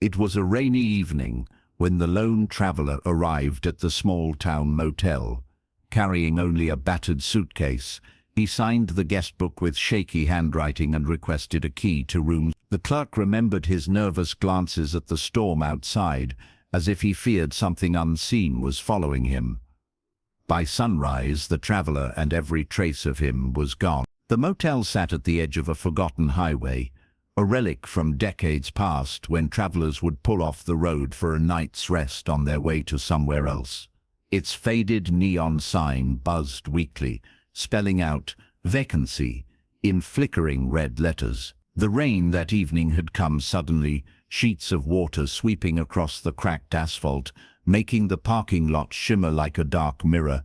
It was a rainy evening when the lone traveler arrived at the small-town motel. Carrying only a battered suitcase, he signed the guest book with shaky handwriting and requested a key to room. The clerk remembered his nervous glances at the storm outside, as if he feared something unseen was following him. By sunrise, the traveler and every trace of him was gone. The motel sat at the edge of a forgotten highway, a relic from decades past when travelers would pull off the road for a night's rest on their way to somewhere else. Its faded neon sign buzzed weakly, spelling out vacancy in flickering red letters. The rain that evening had come suddenly, sheets of water sweeping across the cracked asphalt, making the parking lot shimmer like a dark mirror.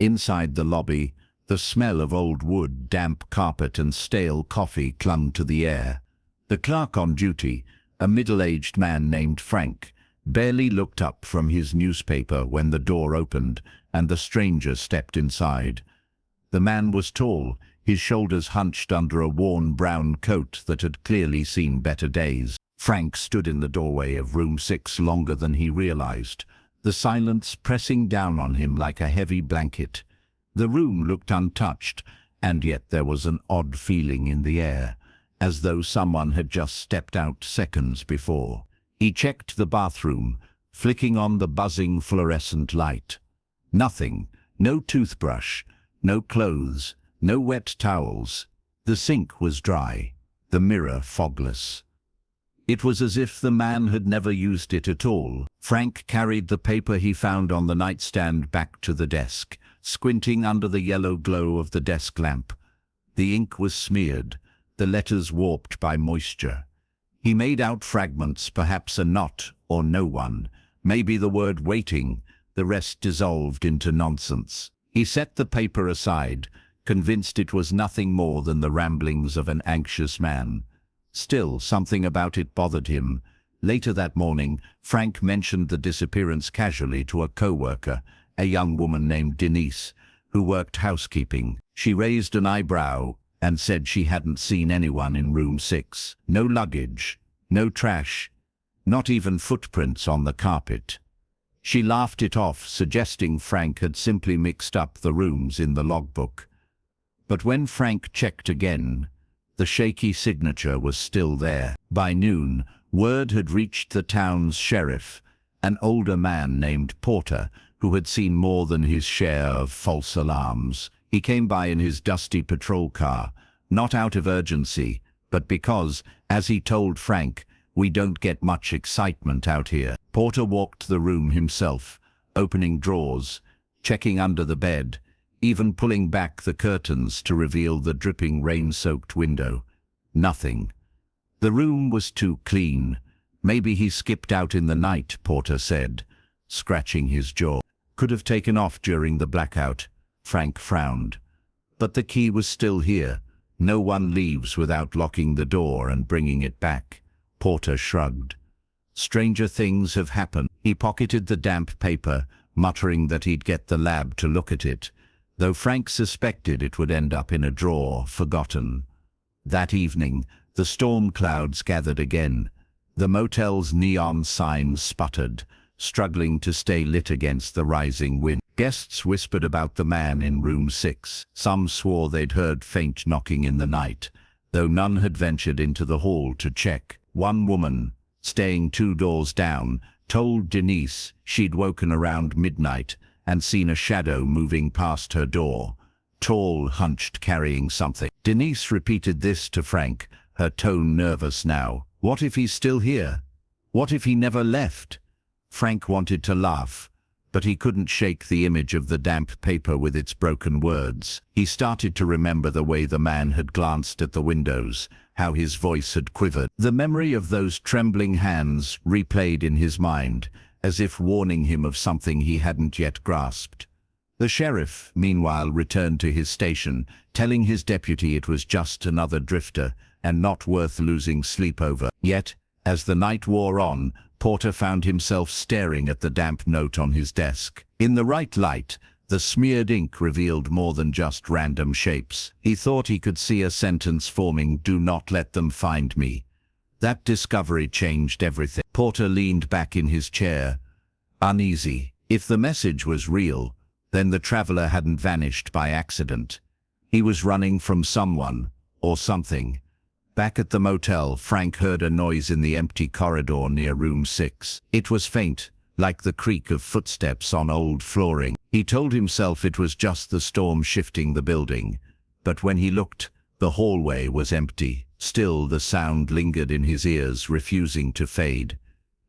Inside the lobby, the smell of old wood, damp carpet and stale coffee clung to the air. The clerk on duty, a middle-aged man named Frank, barely looked up from his newspaper when the door opened and the stranger stepped inside. The man was tall, his shoulders hunched under a worn brown coat that had clearly seen better days. Frank stood in the doorway of room 6 longer than he realized, the silence pressing down on him like a heavy blanket. The room looked untouched, and yet there was an odd feeling in the air, as though someone had just stepped out seconds before. He checked the bathroom, flicking on the buzzing fluorescent light. Nothing, no toothbrush, no clothes, no wet towels. The sink was dry, the mirror fogless. It was as if the man had never used it at all. Frank carried the paper he found on the nightstand back to the desk, squinting under the yellow glow of the desk lamp. The ink was smeared, the letters warped by moisture. He made out fragments, perhaps a not or no one, maybe the word waiting, the rest dissolved into nonsense. He set the paper aside, convinced it was nothing more than the ramblings of an anxious man. Still, something about it bothered him. Later that morning, Frank mentioned the disappearance casually to a co-worker, a young woman named Denise, who worked housekeeping. She raised an eyebrow and said she hadn't seen anyone in room 6. No luggage, no trash, not even footprints on the carpet. She laughed it off, suggesting Frank had simply mixed up the rooms in the logbook. But when Frank checked again, the shaky signature was still there. By noon, word had reached the town's sheriff, an older man named Porter, who had seen more than his share of false alarms. He came by in his dusty patrol car, not out of urgency, but because, as he told Frank, "We don't get much excitement out here." Porter walked the room himself, opening drawers, checking under the bed, even pulling back the curtains to reveal the dripping rain-soaked window. Nothing. The room was too clean. Maybe he skipped out in the night, Porter said, scratching his jaw. Could have taken off during the blackout. Frank frowned. But the key was still here. No one leaves without locking the door and bringing it back. Porter shrugged. Stranger things have happened. He pocketed the damp paper, muttering that he'd get the lab to look at it, though Frank suspected it would end up in a drawer, forgotten. That evening, the storm clouds gathered again. The motel's neon signs sputtered, struggling to stay lit against the rising wind. Guests whispered about the man in room 6. Some swore they'd heard faint knocking in the night, though none had ventured into the hall to check. One woman, staying 2 doors down, told Denise she'd woken around midnight and seen a shadow moving past her door, tall, hunched, carrying something. Denise repeated this to Frank, her tone nervous now. What if he's still here? What if he never left? Frank wanted to laugh, but he couldn't shake the image of the damp paper with its broken words. He started to remember the way the man had glanced at the windows, how his voice had quivered. The memory of those trembling hands replayed in his mind, as if warning him of something he hadn't yet grasped. The sheriff, meanwhile, returned to his station, telling his deputy it was just another drifter and not worth losing sleep over. Yet, as the night wore on, Porter found himself staring at the damp note on his desk. In the right light, the smeared ink revealed more than just random shapes. He thought he could see a sentence forming, "Do not let them find me." That discovery changed everything. Porter leaned back in his chair, uneasy. If the message was real, then the traveler hadn't vanished by accident. He was running from someone or something. Back at the motel, Frank heard a noise in the empty corridor near room 6. It was faint, like the creak of footsteps on old flooring. He told himself it was just the storm shifting the building, but when he looked, the hallway was empty. Still, the sound lingered in his ears, refusing to fade.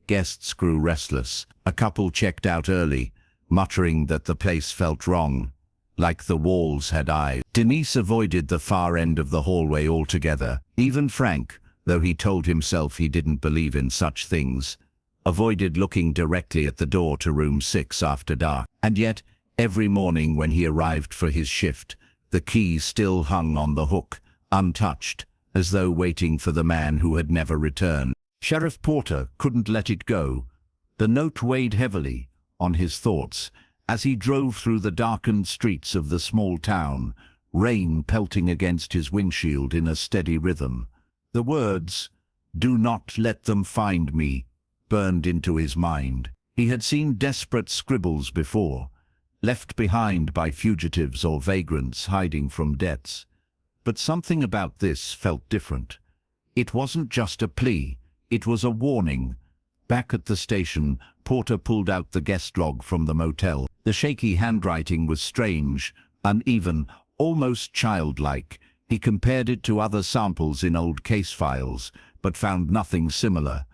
Guests grew restless. A couple checked out early, muttering that the place felt wrong, like the walls had eyes. Denise avoided the far end of the hallway altogether. Even Frank, though he told himself he didn't believe in such things, avoided looking directly at the door to room 6 after dark. And yet, every morning when he arrived for his shift, the key still hung on the hook, untouched, as though waiting for the man who had never returned. Sheriff Porter couldn't let it go. The note weighed heavily on his thoughts as he drove through the darkened streets of the small town, rain pelting against his windshield in a steady rhythm. The words, "Do not let them find me," burned into his mind. He had seen desperate scribbles before, left behind by fugitives or vagrants hiding from debts. But something about this felt different. It wasn't just a plea, it was a warning. Back at the station, Porter pulled out the guest log from the motel. The shaky handwriting was strange, uneven, almost childlike. He compared it to other samples in old case files, but found nothing similar.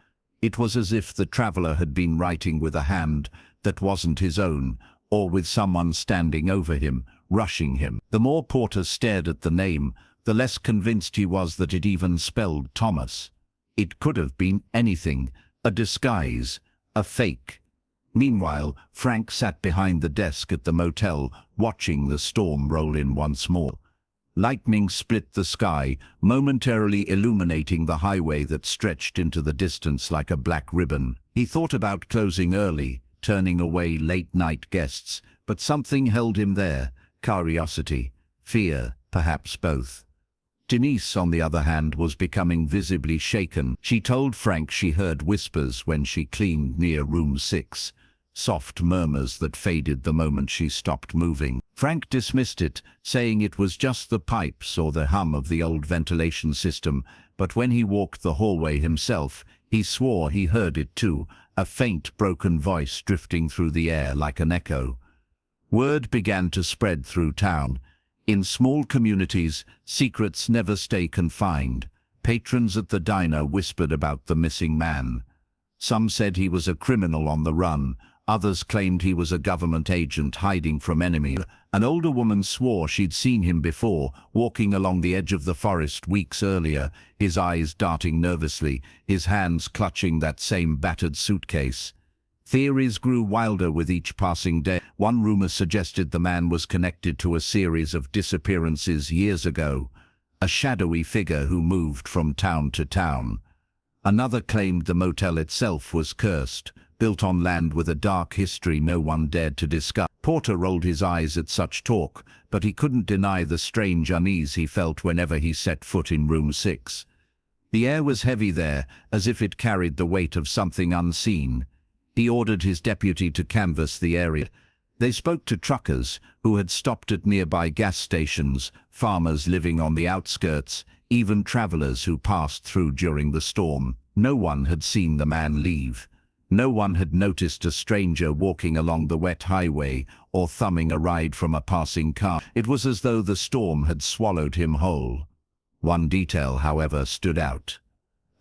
It was as if the traveler had been writing with a hand that wasn't his own, or with someone standing over him, rushing him. The more Porter stared at the name, the less convinced he was that it even spelled Thomas. It could have been anything, a disguise, a fake. Meanwhile, Frank sat behind the desk at the motel, watching the storm roll in once more. Lightning split the sky, momentarily illuminating the highway that stretched into the distance like a black ribbon. He thought about closing early, turning away late-night guests, but something held him there. Curiosity, fear, perhaps both. Denise, on the other hand, was becoming visibly shaken. She told Frank she heard whispers when she cleaned near room 6, soft murmurs that faded the moment she stopped moving. Frank dismissed it, saying it was just the pipes or the hum of the old ventilation system, but when he walked the hallway himself, he swore he heard it too, a faint, broken voice drifting through the air like an echo. Word began to spread through town. In small communities, secrets never stay confined. Patrons at the diner whispered about the missing man. Some said he was a criminal on the run. Others claimed he was a government agent hiding from enemies. An older woman swore she'd seen him before, walking along the edge of the forest weeks earlier, his eyes darting nervously, his hands clutching that same battered suitcase. Theories grew wilder with each passing day. One rumor suggested the man was connected to a series of disappearances years ago, a shadowy figure who moved from town to town. Another claimed the motel itself was cursed, built on land with a dark history no one dared to discuss. Porter rolled his eyes at such talk, but he couldn't deny the strange unease he felt whenever he set foot in room 6. The air was heavy there, as if it carried the weight of something unseen. He ordered his deputy to canvass the area. They spoke to truckers who had stopped at nearby gas stations, farmers living on the outskirts, even travelers who passed through during the storm. No one had seen the man leave. No one had noticed a stranger walking along the wet highway or thumbing a ride from a passing car. It was as though the storm had swallowed him whole. One detail, however, stood out.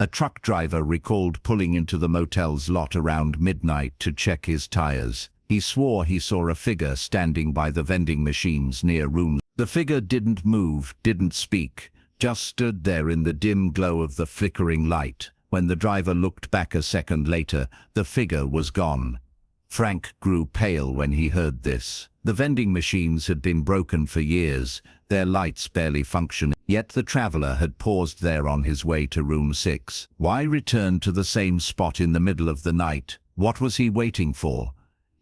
A truck driver recalled pulling into the motel's lot around midnight to check his tires. He swore he saw a figure standing by the vending machines near room. The figure didn't move, didn't speak, just stood there in the dim glow of the flickering light. When the driver looked back a second later, the figure was gone. Frank grew pale when he heard this. The vending machines had been broken for years, their lights barely functioning. Yet the traveler had paused there on his way to room 6. Why return to the same spot in the middle of the night? What was he waiting for?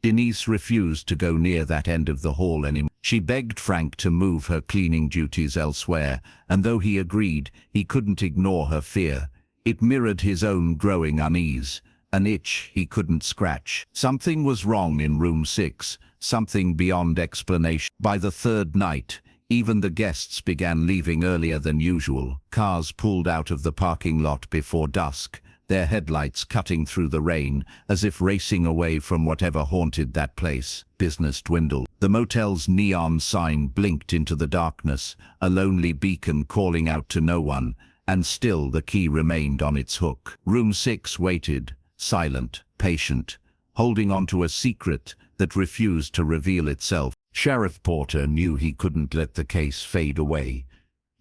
Denise refused to go near that end of the hall anymore. She begged Frank to move her cleaning duties elsewhere, and though he agreed, he couldn't ignore her fear. It mirrored his own growing unease, an itch he couldn't scratch. Something was wrong in room 6, something beyond explanation. By the third night, even the guests began leaving earlier than usual. Cars pulled out of the parking lot before dusk, their headlights cutting through the rain, as if racing away from whatever haunted that place. Business dwindled. The motel's neon sign blinked into the darkness, a lonely beacon calling out to no one, and still the key remained on its hook. Room 6 waited, silent, patient, holding on to a secret that refused to reveal itself. Sheriff Porter knew he couldn't let the case fade away.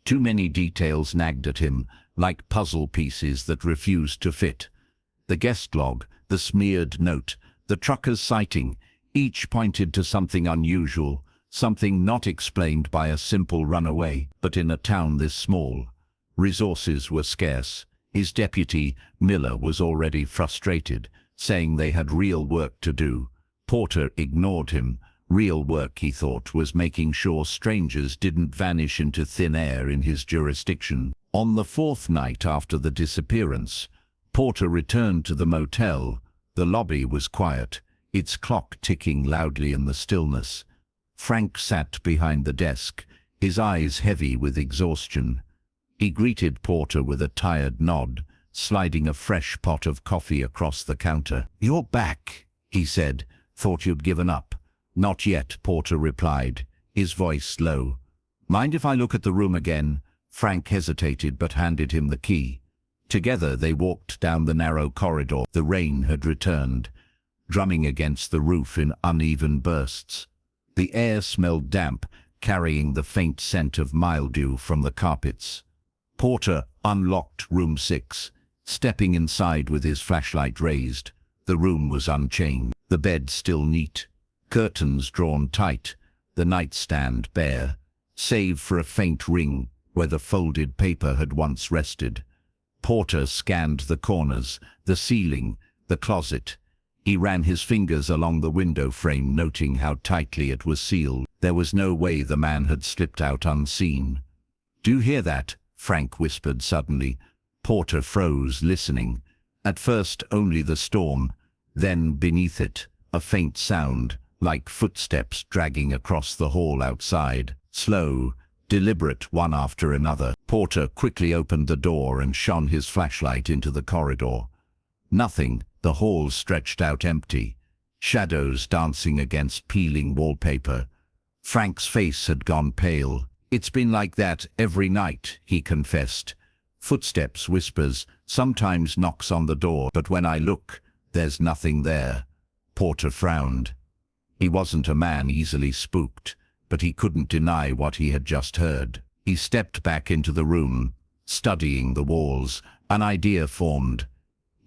Too many details nagged at him, like puzzle pieces that refused to fit. The guest log, the smeared note, the trucker's sighting, each pointed to something unusual, something not explained by a simple runaway. But in a town this small, resources were scarce. His deputy, Miller, was already frustrated, saying they had real work to do. Porter ignored him. Real work, he thought, was making sure strangers didn't vanish into thin air in his jurisdiction. On the fourth night after the disappearance, Porter returned to the motel. The lobby was quiet, its clock ticking loudly in the stillness. Frank sat behind the desk, his eyes heavy with exhaustion. He greeted Porter with a tired nod, sliding a fresh pot of coffee across the counter. "You're back," he said. "Thought you'd given up." "Not yet," Porter replied, his voice low. "Mind if I look at the room again?" Frank hesitated but handed him the key. Together they walked down the narrow corridor. The rain had returned, drumming against the roof in uneven bursts. The air smelled damp, carrying the faint scent of mildew from the carpets. Porter unlocked room 6, stepping inside with his flashlight raised. The room was unchanged, the bed still neat, curtains drawn tight, the nightstand bare, save for a faint ring where the folded paper had once rested. Porter scanned the corners, the ceiling, the closet. He ran his fingers along the window frame, noting how tightly it was sealed. There was no way the man had slipped out unseen. "Do you hear that?" Frank whispered suddenly. Porter froze, listening. At first only the storm, then beneath it, a faint sound, like footsteps dragging across the hall outside. Slow, deliberate, one after another. Porter quickly opened the door and shone his flashlight into the corridor. Nothing. The hall stretched out empty, shadows dancing against peeling wallpaper. Frank's face had gone pale. "It's been like that every night," he confessed. "Footsteps, whispers, sometimes knocks on the door, but when I look, there's nothing there." Porter frowned. He wasn't a man easily spooked, but he couldn't deny what he had just heard. He stepped back into the room, studying the walls. An idea formed.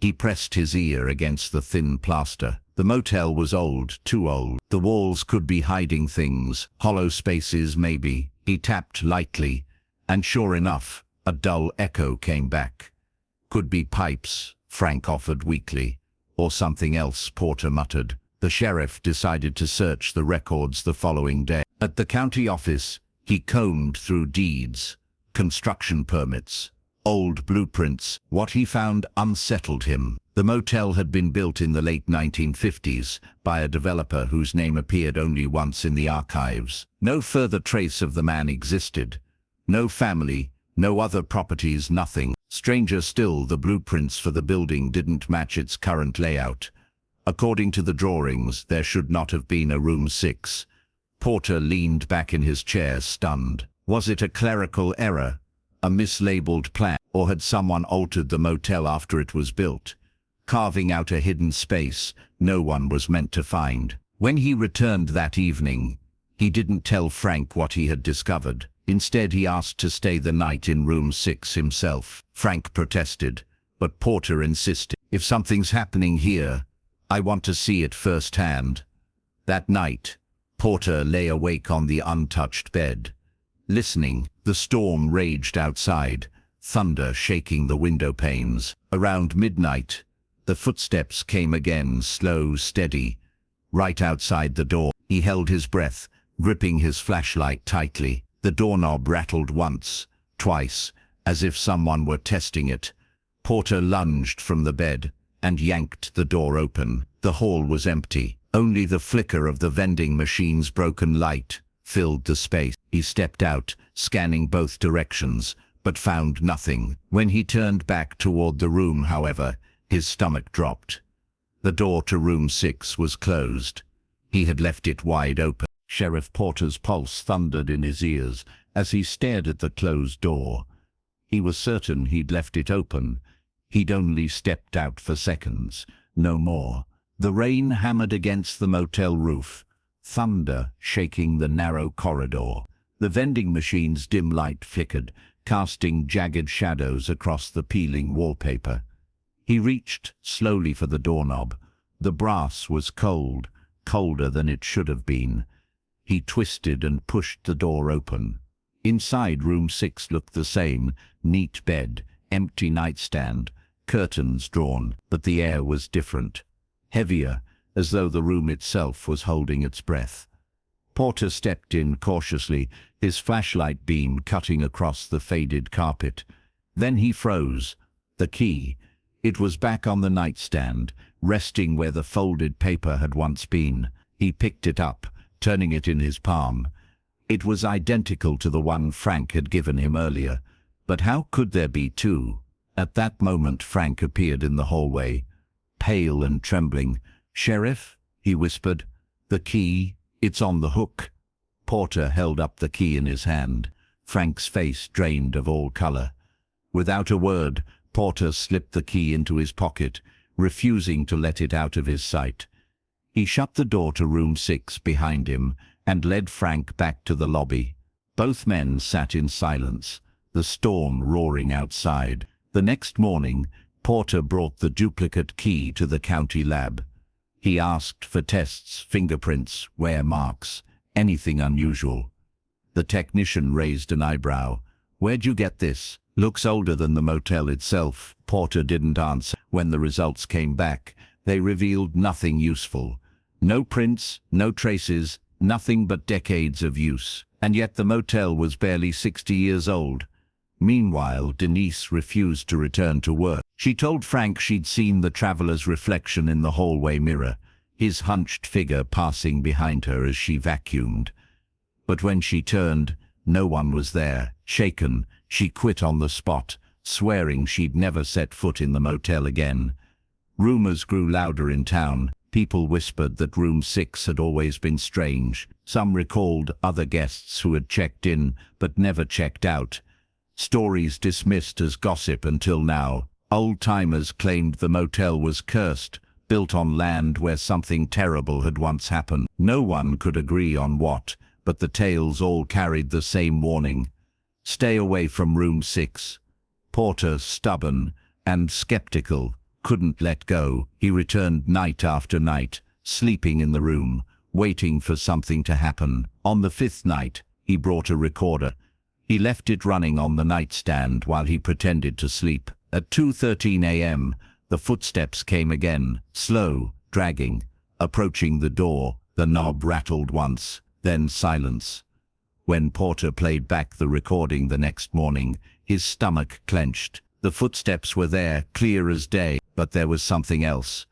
He pressed his ear against the thin plaster. The motel was old, too old. The walls could be hiding things, hollow spaces maybe. He tapped lightly, and sure enough, a dull echo came back. "Could be pipes," Frank offered weakly. "Or something else," Porter muttered. The sheriff decided to search the records the following day. At the county office, he combed through deeds, construction permits, old blueprints. What he found unsettled him. The motel had been built in the late 1950s by a developer whose name appeared only once in the archives. No further trace of the man existed. No family, no other properties, nothing. Stranger still, the blueprints for the building didn't match its current layout. According to the drawings, there should not have been a room 6. Porter leaned back in his chair, stunned. Was it a clerical error? A mislabeled plan? Or had someone altered the motel after it was built, carving out a hidden space no one was meant to find? When he returned that evening, he didn't tell Frank what he had discovered. Instead, he asked to stay the night in room 6 himself. Frank protested, but Porter insisted. "If something's happening here, I want to see it firsthand." That night, Porter lay awake on the untouched bed, listening. The storm raged outside, thunder shaking the window panes. Around midnight, the footsteps came again, slow, steady, right outside the door. He held his breath, gripping his flashlight tightly. The doorknob rattled once, twice, as if someone were testing it. Porter lunged from the bed and yanked the door open. The hall was empty. Only the flicker of the vending machine's broken light filled the space. He stepped out, scanning both directions, but found nothing. When he turned back toward the room, however, his stomach dropped. The door to room 6 was closed. He had left it wide open. Sheriff Porter's pulse thundered in his ears as he stared at the closed door. He was certain he'd left it open. He'd only stepped out for seconds, no more. The rain hammered against the motel roof, thunder shaking the narrow corridor. The vending machine's dim light flickered, casting jagged shadows across the peeling wallpaper. He reached slowly for the doorknob. The brass was cold, colder than it should have been. He twisted and pushed the door open. Inside, room 6 looked the same: neat bed, empty nightstand, curtains drawn, but the air was different. Heavier, as though the room itself was holding its breath. Porter stepped in cautiously, his flashlight beam cutting across the faded carpet. Then he froze. The key. It was back on the nightstand, resting where the folded paper had once been. He picked it up, turning it in his palm. It was identical to the one Frank had given him earlier. But how could there be two? At that moment Frank appeared in the hallway, pale and trembling. "Sheriff," he whispered. "The key, it's on the hook." Porter held up the key in his hand. Frank's face drained of all color. Without a word, Porter slipped the key into his pocket, refusing to let it out of his sight. He shut the door to room 6 behind him and led Frank back to the lobby. Both men sat in silence, the storm roaring outside. The next morning, Porter brought the duplicate key to the county lab. He asked for tests, fingerprints, wear marks, anything unusual. The technician raised an eyebrow. "Where'd you get this? Looks older than the motel itself." Porter didn't answer. When the results came back, they revealed nothing useful. No prints, no traces, nothing but decades of use. And yet the motel was barely 60 years old. Meanwhile, Denise refused to return to work. She told Frank she'd seen the traveler's reflection in the hallway mirror, his hunched figure passing behind her as she vacuumed. But when she turned, no one was there. Shaken, she quit on the spot, swearing she'd never set foot in the motel again. Rumors grew louder in town. People whispered that room 6 had always been strange. Some recalled other guests who had checked in but never checked out. Stories dismissed as gossip until now. Old-timers claimed the motel was cursed, built on land where something terrible had once happened. No one could agree on what, but the tales all carried the same warning: stay away from room 6. Porter, stubborn and skeptical, couldn't let go. He returned night after night, sleeping in the room, waiting for something to happen. On the 5th night, he brought a recorder. He left it running on the nightstand while he pretended to sleep. At 2:13 a.m., the footsteps came again, slow, dragging. Approaching the door, the knob rattled once, then silence. When Porter played back the recording the next morning, his stomach clenched. The footsteps were there, clear as day, but there was something else.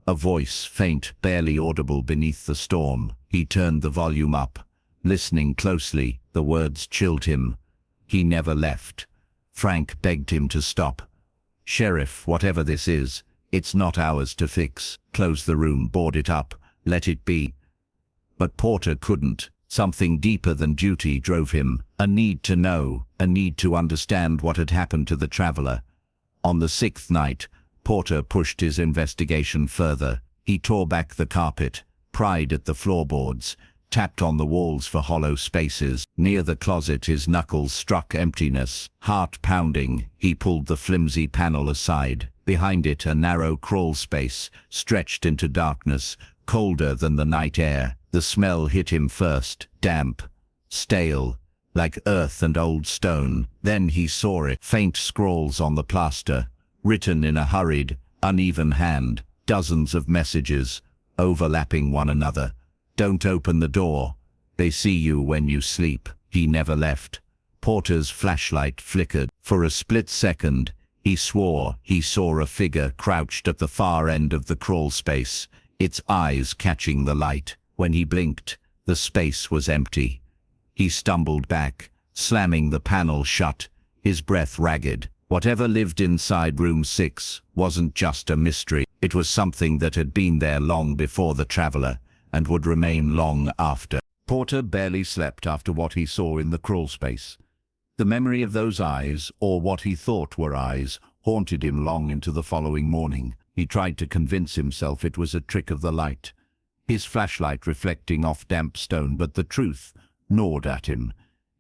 A voice, faint, barely audible beneath the storm. He turned the volume up. Listening closely, the words chilled him. He never left. Frank begged him to stop. "Sheriff, whatever this is, it's not ours to fix. Close the room, board it up, let it be." But Porter couldn't. Something deeper than duty drove him. A need to know, a need to understand what had happened to the traveler. On the 6th night, Porter pushed his investigation further. He tore back the carpet, pried at the floorboards, tapped on the walls for hollow spaces. Near the closet his knuckles struck emptiness. Heart pounding, he pulled the flimsy panel aside. Behind it a narrow crawl space stretched into darkness, colder than the night air. The smell hit him first, damp, stale, like earth and old stone. Then he saw it, faint scrawls on the plaster, written in a hurried, uneven hand, dozens of messages, overlapping one another. "Don't open the door. They see you when you sleep." He never left. Porter's flashlight flickered. For a split second, He swore he saw a figure crouched at the far end of the crawl space, its eyes catching the light. When he blinked, the space was empty. He stumbled back, slamming the panel shut, his breath ragged. Whatever lived inside room 6 wasn't just a mystery. It was something that had been there long before the traveler, and would remain long after. Porter barely slept after what he saw in the crawl space. The memory of those eyes, or what he thought were eyes, haunted him long into the following morning. He tried to convince himself it was a trick of the light, his flashlight reflecting off damp stone, but the truth gnawed at him.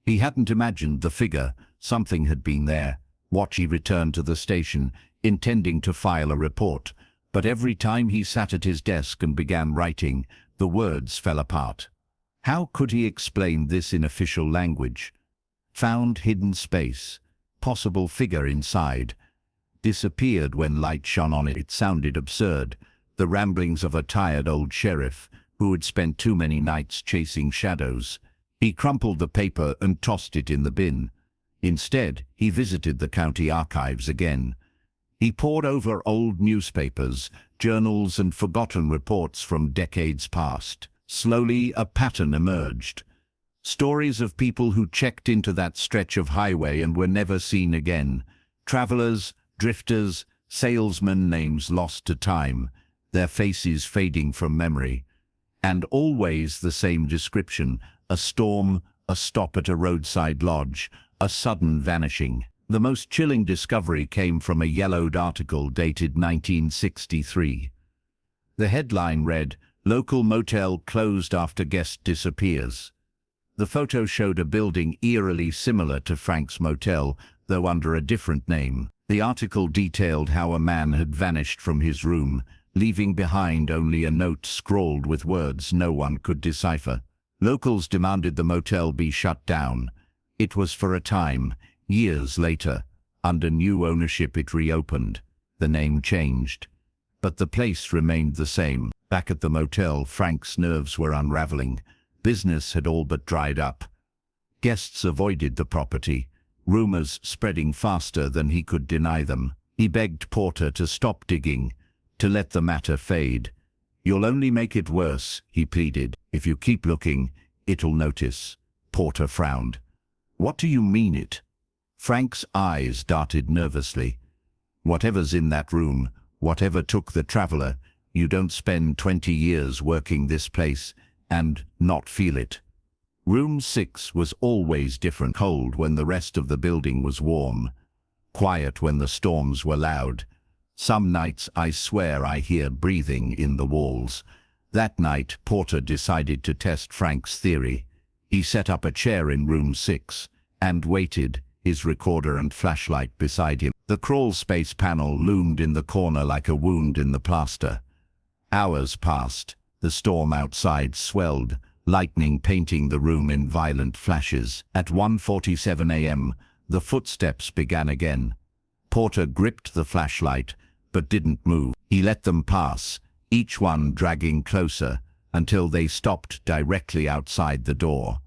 He hadn't imagined the figure. Something had been there. He returned to the station, intending to file a report, but every time he sat at his desk and began writing, the words fell apart. How could he explain this in official language? Found hidden space, possible figure inside. Disappeared when light shone on it. It sounded absurd, the ramblings of a tired old sheriff who had spent too many nights chasing shadows. He crumpled the paper and tossed it in the bin. Instead, he visited the county archives again. He pored over old newspapers, journals, and forgotten reports from decades past. Slowly, a pattern emerged. Stories of people who checked into that stretch of highway and were never seen again. Travelers, drifters, salesmen, names lost to time, their faces fading from memory. And always the same description: a storm, a stop at a roadside lodge, a sudden vanishing. The most chilling discovery came from a yellowed article dated 1963. The headline read, "Local motel closed after guest disappears." The photo showed a building eerily similar to Frank's motel, though under a different name. The article detailed how a man had vanished from his room, leaving behind only a note scrawled with words no one could decipher. Locals demanded the motel be shut down. It was for a time. Years later, under new ownership, it reopened. The name changed, but the place remained the same. Back at the motel, Frank's nerves were unraveling. Business had all but dried up. Guests avoided the property, rumors spreading faster than he could deny them. He begged Porter to stop digging, to let the matter fade. "You'll only make it worse," he pleaded. "If you keep looking, it'll notice." Porter frowned. "What do you mean it?" Frank's eyes darted nervously. "Whatever's in that room, whatever took the traveler, you don't spend 20 years working this place and not feel it. Room 6 was always different, cold when the rest of the building was warm, quiet when the storms were loud. Some nights I swear I hear breathing in the walls." That night, Porter decided to test Frank's theory. He set up a chair in room 6 and waited, his recorder and flashlight beside him. The crawl space panel loomed in the corner like a wound in the plaster. Hours passed. The storm outside swelled, lightning painting the room in violent flashes. At 1:47 a.m., the footsteps began again. Porter gripped the flashlight, but didn't move. He let them pass, each one dragging closer, until they stopped directly outside the door.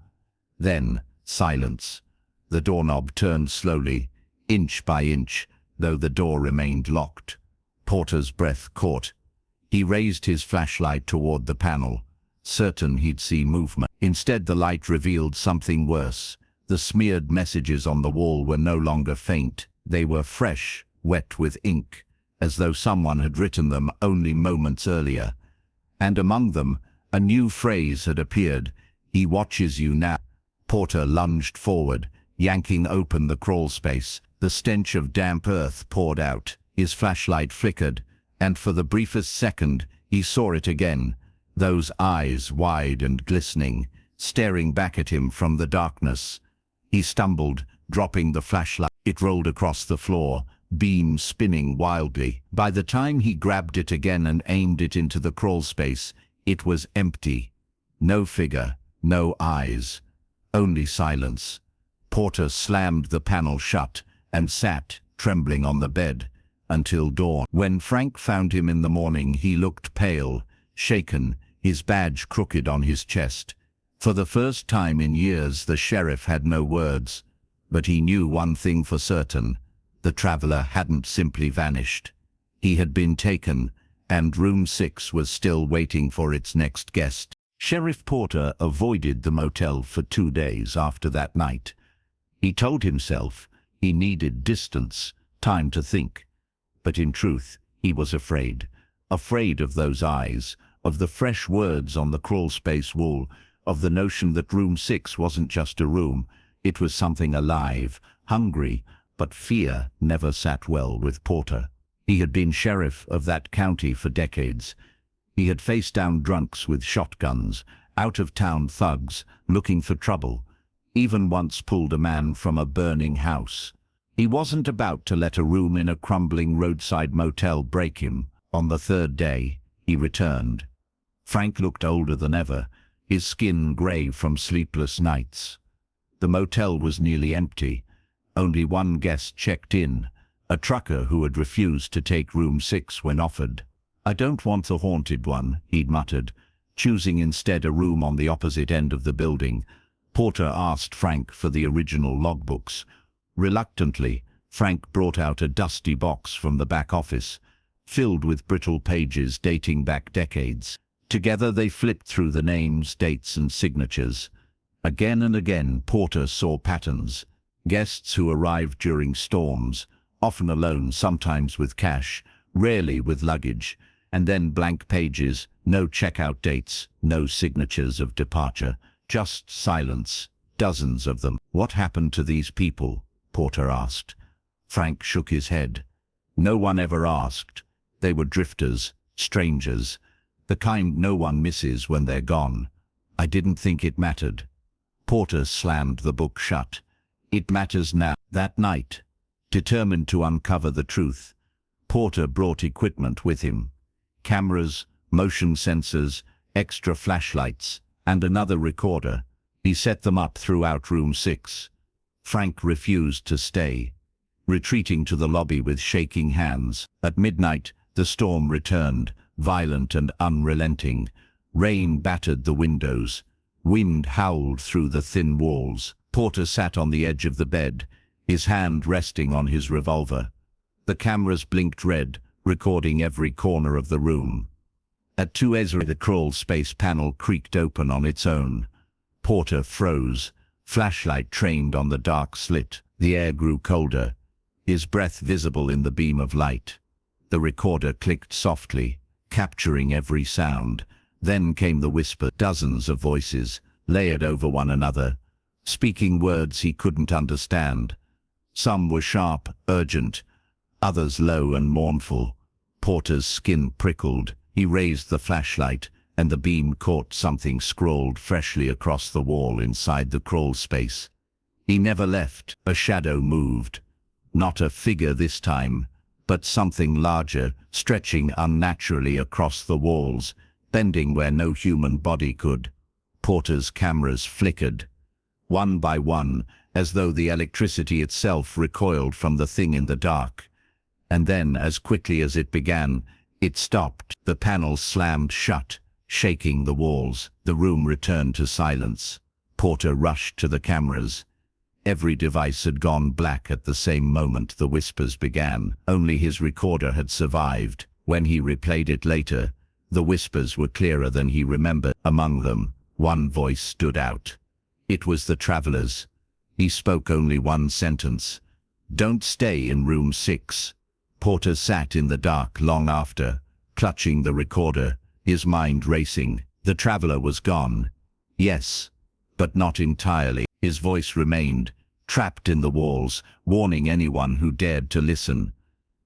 Then, silence. The doorknob turned slowly, inch by inch, though the door remained locked. Porter's breath caught. He raised his flashlight toward the panel, certain he'd see movement. Instead, the light revealed something worse. The smeared messages on the wall were no longer faint. They were fresh, wet with ink, as though someone had written them only moments earlier. And among them, a new phrase had appeared: "He watches you now." Porter lunged forward, yanking open the crawl space. The stench of damp earth poured out. His flashlight flickered, and for the briefest second, he saw it again. Those eyes, wide and glistening, staring back at him from the darkness. He stumbled, dropping the flashlight. It rolled across the floor, beam spinning wildly. By the time he grabbed it again and aimed it into the crawl space, it was empty. No figure, no eyes, only silence. Porter slammed the panel shut and sat, trembling on the bed, until dawn. When Frank found him in the morning, he looked pale, shaken, his badge crooked on his chest. For the first time in years, the sheriff had no words, but he knew one thing for certain: The traveler hadn't simply vanished. He had been taken, and room 6 was still waiting for its next guest. Sheriff Porter avoided the motel for 2 days after that night. He told himself he needed distance, time to think. But in truth, he was afraid. Afraid of those eyes, of the fresh words on the crawlspace wall, of the notion that room 6 wasn't just a room. It was something alive, hungry, but fear never sat well with Porter. He had been sheriff of that county for decades. He had faced down drunks with shotguns, out-of-town thugs looking for trouble, even once pulled a man from a burning house. He wasn't about to let a room in a crumbling roadside motel break him. On the 3rd day, he returned. Frank looked older than ever, his skin grey from sleepless nights. The motel was nearly empty. Only one guest checked in, a trucker who had refused to take room 6 when offered. "I don't want the haunted one," he'd muttered, choosing instead a room on the opposite end of the building. Porter asked Frank for the original logbooks. Reluctantly, Frank brought out a dusty box from the back office, filled with brittle pages dating back decades. Together they flipped through the names, dates and signatures. Again and again Porter saw patterns. Guests who arrived during storms, often alone, sometimes with cash, rarely with luggage, and then blank pages, no checkout dates, no signatures of departure, just silence, dozens of them. "What happened to these people?" Porter asked. Frank shook his head. No one ever asked. They were drifters, strangers, the kind no one misses when they're gone. "I didn't think it mattered." Porter slammed the book shut. "It matters now." That night, determined to uncover the truth, Porter brought equipment with him. Cameras, motion sensors, extra flashlights, and another recorder. He set them up throughout room 6. Frank refused to stay, retreating to the lobby with shaking hands. At midnight, the storm returned, violent and unrelenting. Rain battered the windows. Wind howled through the thin walls. Porter sat on the edge of the bed, his hand resting on his revolver. The cameras blinked red, recording every corner of the room. At 2 eerily, the crawlspace panel creaked open on its own. Porter froze, flashlight trained on the dark slit. The air grew colder, his breath visible in the beam of light. The recorder clicked softly, capturing every sound. Then came the whisper, dozens of voices, layered over one another, speaking words he couldn't understand. Some were sharp, urgent, others low and mournful. Porter's skin prickled. He raised the flashlight, and the beam caught something scrawled freshly across the wall inside the crawl space. He never left. A shadow moved. Not a figure this time, but something larger, stretching unnaturally across the walls, bending where no human body could. Porter's cameras flickered, one by one, as though the electricity itself recoiled from the thing in the dark. And then, as quickly as it began, it stopped. The panel slammed shut, shaking the walls. The room returned to silence. Porter rushed to the cameras. Every device had gone black at the same moment the whispers began. Only his recorder had survived. When he replayed it later, the whispers were clearer than he remembered. Among them, one voice stood out. It was the traveler's. He spoke only one sentence. "Don't stay in room 6. Porter sat in the dark long after, clutching the recorder, his mind racing. The traveler was gone. Yes, but not entirely. His voice remained, trapped in the walls, warning anyone who dared to listen.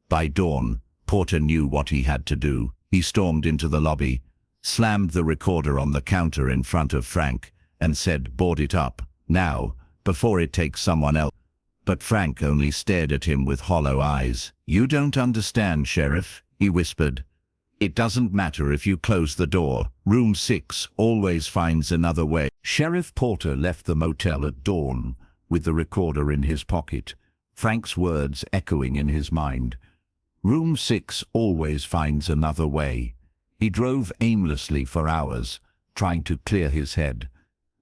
By dawn, Porter knew what he had to do. He stormed into the lobby, slammed the recorder on the counter in front of Frank, and said, "Board it up, now, before it takes someone else." But Frank only stared at him with hollow eyes. "You don't understand, Sheriff," he whispered. "It doesn't matter if you close the door. Room 6 always finds another way." Sheriff Porter left the motel at dawn, with the recorder in his pocket, Frank's words echoing in his mind. Room 6 always finds another way. He drove aimlessly for hours, trying to clear his head.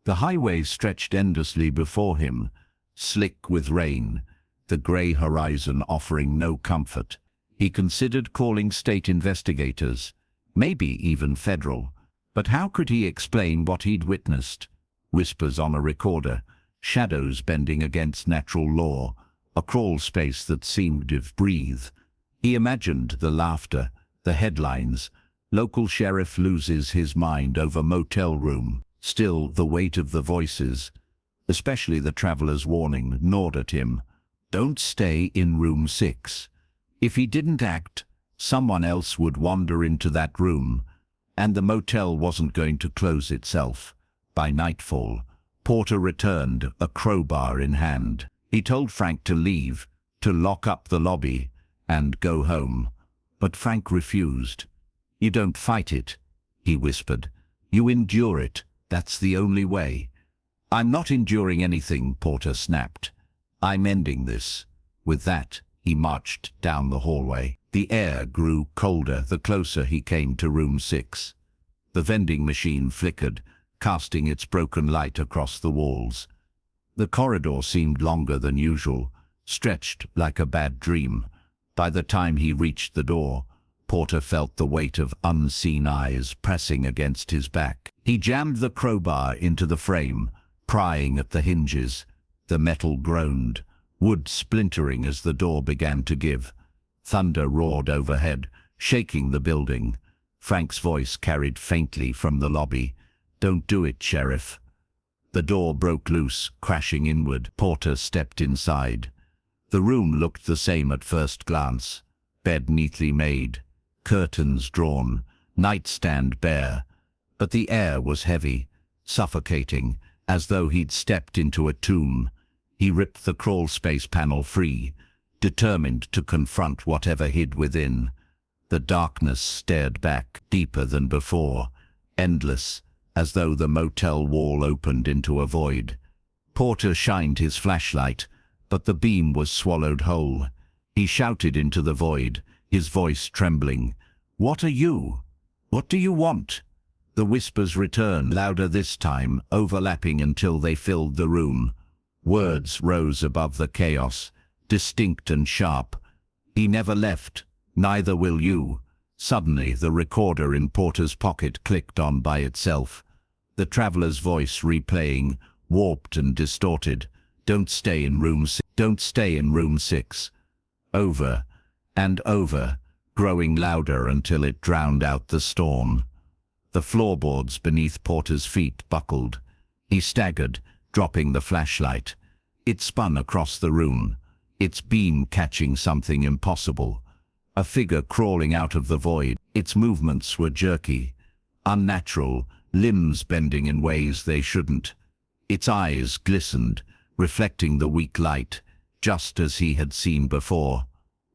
The highway stretched endlessly before him, slick with rain, the grey horizon offering no comfort. He considered calling state investigators, maybe even federal. But how could he explain what he'd witnessed? Whispers on a recorder, shadows bending against natural law, a crawl space that seemed to breathe. He imagined the laughter, the headlines. Local sheriff loses his mind over motel room. Still, the weight of the voices, especially the traveler's warning, gnawed at him. Don't stay in room 6. If he didn't act, someone else would wander into that room, and the motel wasn't going to close itself. By nightfall, Porter returned, a crowbar in hand. He told Frank to leave, to lock up the lobby, and go home. But Frank refused. "You don't fight it," he whispered. "You endure it. That's the only way." "I'm not enduring anything," Porter snapped. "I'm ending this." With that, he marched down the hallway. The air grew colder the closer he came to room 6. The vending machine flickered, casting its broken light across the walls. The corridor seemed longer than usual, stretched like a bad dream. By the time he reached the door, Porter felt the weight of unseen eyes pressing against his back. He jammed the crowbar into the frame, prying at the hinges. The metal groaned, wood splintering as the door began to give. Thunder roared overhead, shaking the building. Frank's voice carried faintly from the lobby. "Don't do it, Sheriff." The door broke loose, crashing inward. Porter stepped inside. The room looked the same at first glance. Bed neatly made, curtains drawn, nightstand bare. But the air was heavy, suffocating, as though he'd stepped into a tomb. He ripped the crawlspace panel free, determined to confront whatever hid within. The darkness stared back, deeper than before, endless, as though the motel wall opened into a void. Porter shined his flashlight, but the beam was swallowed whole. He shouted into the void, his voice trembling. "What are you? What do you want?" The whispers returned, louder this time, overlapping until they filled the room. Words rose above the chaos, distinct and sharp. "He never left. Neither will you." Suddenly, the recorder in Porter's pocket clicked on by itself. The traveler's voice replaying, warped and distorted. "Don't stay in room 6. Don't stay in room 6. Over and over, growing louder until it drowned out the storm. The floorboards beneath Porter's feet buckled. He staggered, dropping the flashlight. It spun across the room, its beam catching something impossible. A figure crawling out of the void. Its movements were jerky, unnatural, limbs bending in ways they shouldn't. Its eyes glistened, reflecting the weak light, just as he had seen before.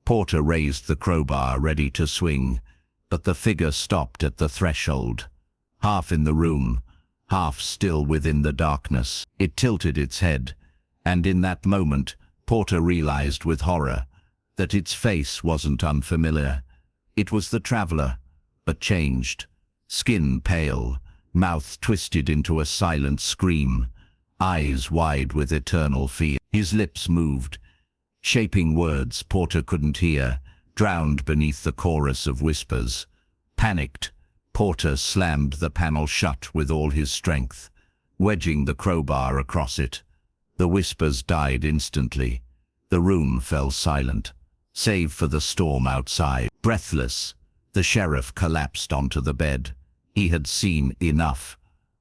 Porter raised the crowbar, ready to swing, but the figure stopped at the threshold. Half in the room, half still within the darkness, it tilted its head, and in that moment, Porter realized with horror that its face wasn't unfamiliar. It was the traveler, but changed. Skin pale, mouth twisted into a silent scream, eyes wide with eternal fear. His lips moved, shaping words Porter couldn't hear, drowned beneath the chorus of whispers. Panicked, Porter slammed the panel shut with all his strength, wedging the crowbar across it. The whispers died instantly. The room fell silent, save for the storm outside. Breathless, the sheriff collapsed onto the bed. He had seen enough.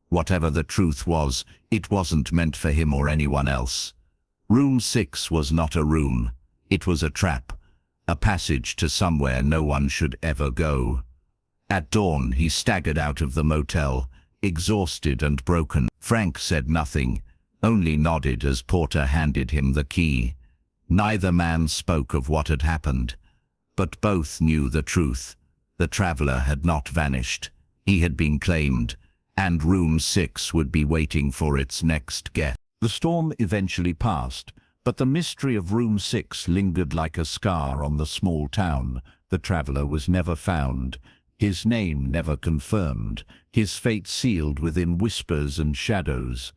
Whatever the truth was, it wasn't meant for him or anyone else. Room 6 was not a room. It was a trap, a passage to somewhere no one should ever go. At dawn, he staggered out of the motel, exhausted and broken. Frank said nothing, only nodded as Porter handed him the key. Neither man spoke of what had happened, but both knew the truth. The traveler had not vanished. He had been claimed, and room 6 would be waiting for its next guest. The storm eventually passed, but the mystery of room 6 lingered like a scar on the small town. The traveler was never found, his name never confirmed, his fate sealed within whispers and shadows.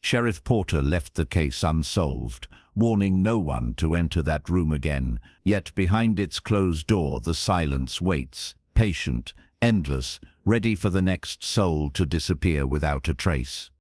Sheriff Porter left the case unsolved, warning no one to enter that room again. Yet behind its closed door the silence waits, patient, endless, ready for the next soul to disappear without a trace.